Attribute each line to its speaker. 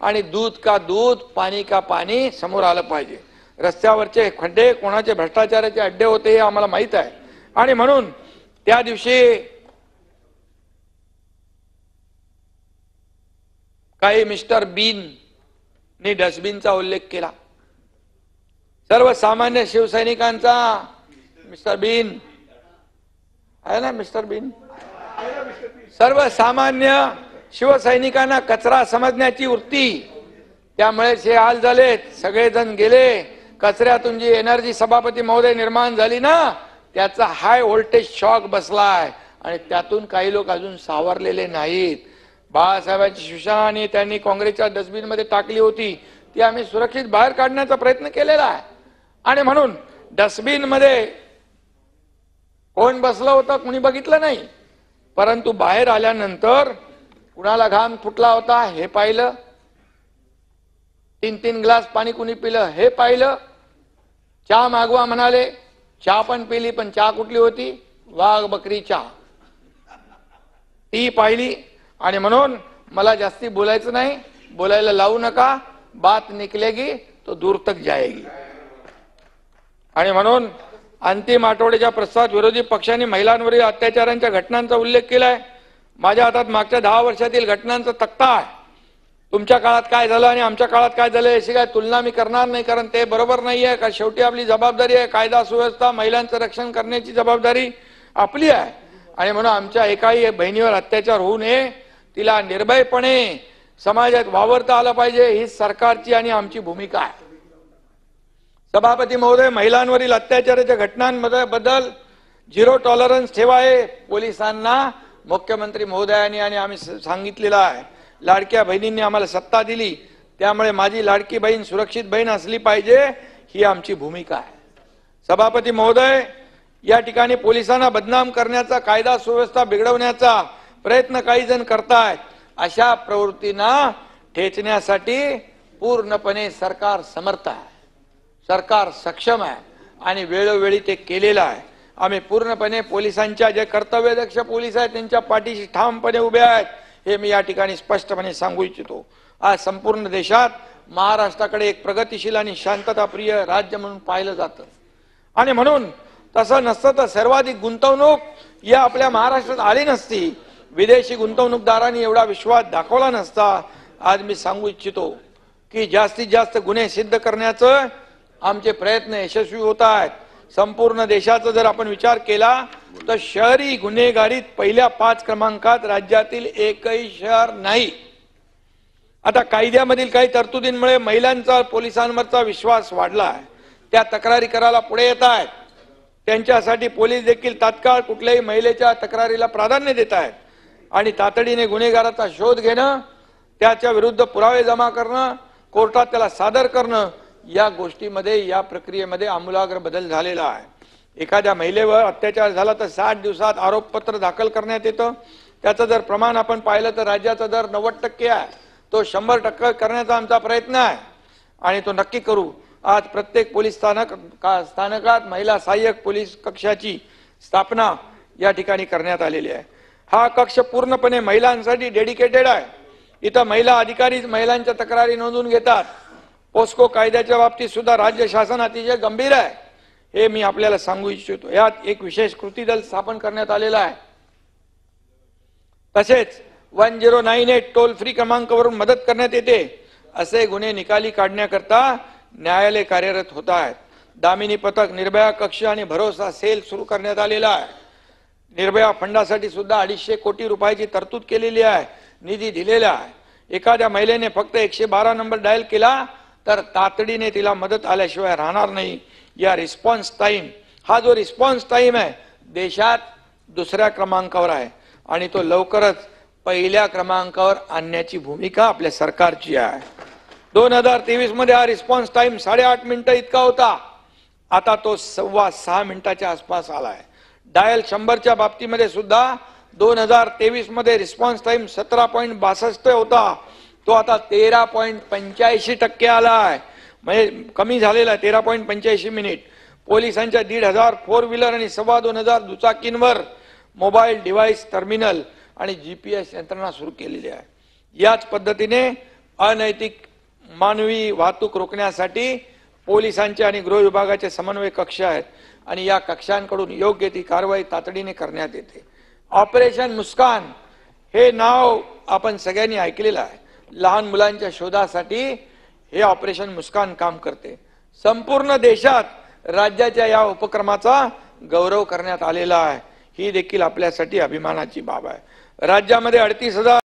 Speaker 1: आणि दूध का दूध पाणी का पाणी समोर आलं पाहिजे। रस्त्यावरचे खड्डे कोणाचे भ्रष्टाचाराचे अड्डे होते हे आम्हाला माहित आहे आणि म्हणून त्या दिवशी काही मिस्टर बीन ने डस्टबिनचा उल्लेख केला। सर्वसामान्य शिवसैनिकांचा मिस्टर बीन आहे ना, मिस्टर बीन सर्वसामान्य शिवसैनिकांना कचरा समजण्याची वृत्ती, त्यामुळे हे हाल झाले। सगळेजण गेले, कचऱ्यातून जी एनर्जी सभापती महोदय निर्माण झाली ना त्याचा हाय व्होल्टेज शॉक बसलाय आणि त्यातून काही लोक अजून सावरलेले नाहीत। बाळासाहेबांची शिवसेना आणि त्यांनी काँग्रेसच्या डस्टबिन मध्ये टाकली होती ती आम्ही सुरक्षित बाहेर काढण्याचा प्रयत्न केलेला आहे आणि म्हणून डस्टबिन मध्ये कोण बसलं होतं कुणी बघितलं नाही, परंतु बाहेर आल्यानंतर कुणाला घाम फुटला होता हे पाहिलं, 3-3 ग्लास पाणी कुणी पिलं हे पाहिलं, चहा मागवा म्हणाले चहा पण पिली, पण चहा कुठली होती, वाघ बकरी चहा ती पाहिली। आणि म्हणून मला जास्ती बोलायचं नाही, बोलायला लावू नका, बात निकलेगी तो दूर तक जाएगी। आणि म्हणून अंतिम आठवड्याच्या प्रस्तावात विरोधी पक्षांनी महिलांवरील अत्याचारांच्या घटनांचा उल्लेख केलाय। माझ्या हातात मागच्या 10 वर्षातील घटनांचा तक्ता आहे। तुमच्या काळात काय झालं आणि आमच्या काळात काय झालं याची काय तुलना मी करणार नाही, कारण ते बरोबर नाहीये। का शेवटी आपली जबाबदारी आहे कायदा सुव्यवस्था महिलांचं रक्षण करण्याची जबाबदारी आपली आहे आणि म्हणून आमच्या एकाही बहिणीवर अत्याचार होऊ नये, तिला निर्भयपणे समाजात वावरता आलं पाहिजे, ही सरकारची आणि आमची भूमिका आहे। सभापती महोदय, महिलांवरील अत्याचाराच्या घटनांबद्दल 0 टॉलरन्स ठेवावे। पोलिसांना मुख्यमंत्री महोदयांनी आणि आम्ही सांगितलेलं आहे। लाडक्या बहिणींनी आम्हाला सत्ता दिली, त्यामुळे माझी लाडकी बहीण सुरक्षित बहीण असली पाहिजे, ही आमची भूमिका आहे। सभापती महोदय, या ठिकाणी पोलिसांना बदनाम करण्याचा, कायदा सुव्यवस्था बिघडवण्याचा प्रयत्न काही जण करतायत। अशा प्रवृत्तींना ठेचण्यासाठी पूर्णपणे सरकार समर्थ आहे, सरकार सक्षम आहे आणि वेळोवेळी ते केलेलं आहे। आम्ही पूर्णपणे पोलिसांच्या जे कर्तव्यदक्ष पोलीस आहेत त्यांच्या पाठीशी ठामपणे उभे आहेत, हे मी या ठिकाणी स्पष्टपणे सांगू इच्छितो। आज संपूर्ण देशात महाराष्ट्राकडे एक प्रगतिशील आणि शांतताप्रिय राज्य म्हणून पाहिलं जातं आणि म्हणून तसं नसतं तर सर्वाधिक गुंतवणूक या आपल्या महाराष्ट्रात आली नसती, विदेशी गुंतवणूकदारांनी एवढा विश्वास दाखवला नसता। आज मी सांगू इच्छितो की जास्तीत जास्त गुन्हे सिद्ध करण्याचं आमचे प्रयत्न यशस्वी होत आहेत। संपूर्ण देशाचा जर आपण विचार केला तर शहरी गुन्हेगारीत पहिल्या 5 क्रमांकात राज्यातील एकही शहर नाही। आता कायद्यामधील काही तरतुदींमुळे महिलांचा पोलिसांवरचा विश्वास वाढला आहे, त्या तक्रारी करायला पुढे येत आहेत। त्यांच्यासाठी पोलीस देखील तात्काळ कुठल्याही महिलेच्या तक्रारीला प्राधान्य देत आहेत आणि तातडीने गुन्हेगाराचा शोध घेणं, त्याच्या विरुद्ध पुरावे जमा करणं, कोर्टात त्याला सादर करणं, या गोष्टीमध्ये या प्रक्रियेमध्ये आमूलाग्र बदल झालेला आहे। एखाद्या महिलेवर अत्याचार झाला तर 60 दिवसात आरोपपत्र दाखल करण्यात येतं। त्याचं जर प्रमाण आपण पाहिलं तर राज्याचा दर 90% आहे, तो 100% करण्याचा आमचा प्रयत्न आहे आणि तो नक्की करू। आज प्रत्येक पोलीस स्थानकात महिला सहाय्यक पोलीस कक्षाची स्थापना या ठिकाणी करण्यात आलेली आहे। हा कक्ष पूर्णपणे महिलांसाठी डेडिकेटेड आहे। इथं महिला अधिकारी महिलांच्या तक्रारी नोंदवून घेतात। पोस्को कायद्याच्या बाबतीत सुद्धा राज्य शासन अतिशय गंभीर आहे, हे मी आपल्याला सांगू इच्छितो। यात एक विशेष कृती दल स्थापन करण्यात आलेला आहे। तसेच 1098 टोल फ्री क्रमांकावरून मदत करण्यात येते। असे गुन्हे निकाली काढण्याकरता न्यायालय कार्यरत होत आहेत। दामिनी पथक, निर्भया कक्ष आणि भरोसा सेल सुरू करण्यात आलेला आहे। निर्भया फंडासाठी सुद्धा 250 कोटी रुपयाची तरतूद केलेली आहे, निधी दिलेला आहे। एखाद्या महिलेने फक्त 112 नंबर डायल केला तर तातडीने तिला मदत आल्याशिवाय राहणार नाही। या रिस्पॉन्स टाइम, हा जो रिस्पॉन्स टाइम आहे देशात 2ऱ्या क्रमांकावर आहे आणि तो लवकरच 1ल्या क्रमांकावर आणण्याची भूमिका आपल्या सरकारची आहे। 2023 मध्ये हा रिस्पॉन्स टाइम 8.5 मिनिटं इतका होता, आता तो 6.25 मिनिटाच्या आसपास आलाय। डायल 100च्या बाबतीमध्ये सुद्धा 2023 मध्ये रिस्पॉन्स टाइम 17.62 होता, तो आता 13.85% आलाय, म्हणजे कमी झालेला आहे 13.85 मिनिट। पोलिसांच्या 1,500 4 व्हीलर आणि 2,2500 दुचाकींवर मोबाईल डिव्हाइस टर्मिनल आणि GPS यंत्रणा सुरू केलेली आहे। याच पद्धतीने अनैतिक मानवी वाहतूक रोखण्यासाठी पोलिसांचे आणि गृह विभागाचे समन्वय कक्ष आहेत आणि या कक्षांकडून योग्य ती कारवाई तातडीने करण्यात येते। ऑपरेशन मुस्कान हे नाव आपण सगळ्यांनी ऐकलेलं आहे। लहान मुलांच्या शोधासाठी हे ऑपरेशन मुस्कान काम करते। संपूर्ण देशात राज्याच्या या उपक्रमाचा गौरव करण्यात आलेला आहे। ही देखील आपल्यासाठी अभिमानाची बाब आहे। राज्यामध्ये 38,000